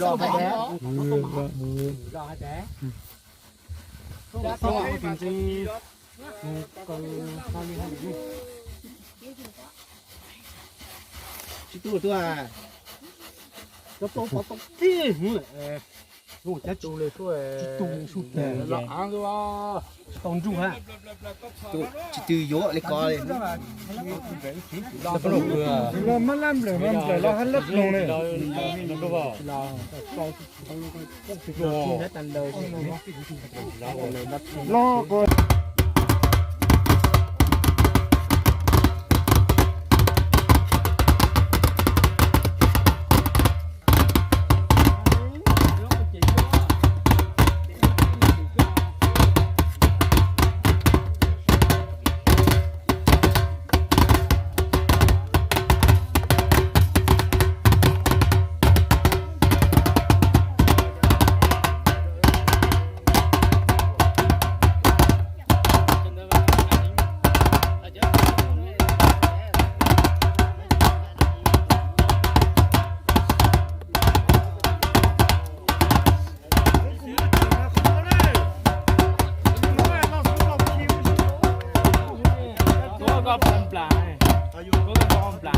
lo phải bé lo hai bé xong rồi thì gì còn sao đi hay đi chị tôi à nó to tí ngủ chết chúเลยช่วยchúสุดเลยหลังก็ว่าต้องจูฮะจูจืดเยอะเลยก่อนเลยแล้วก็ลงเรามันล่ำเลยมันเลยเราหันลัดลงเลยเราก็ว่าเราต้องติดลงแล้วตันเลยรอก่อนก็ปลาอายุก็ปลา